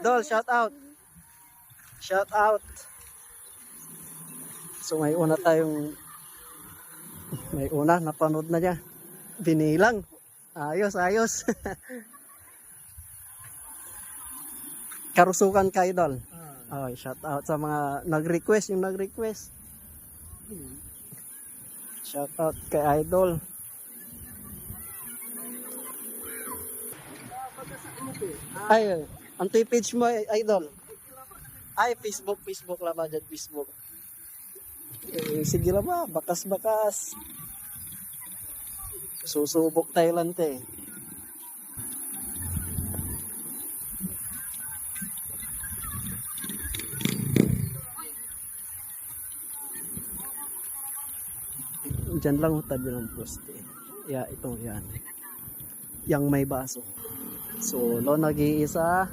Dol, shout out. Shout out. So may una napanood na niya. Binilang. Ayos, ayos. Karusukan ka, Idol. Okay, shout out sa mga nag-request, yung nag-request. Shout out kay Idol. Ay, ang page mo, Idol. Ay, Facebook lang ba dyan, Facebook. Sige lang ba, bakas-bakas. Susubok Thailand eh. Diyan lang tabi ng poste. Yeah, ito yan. Yang may baso. So, lo nag-iisa.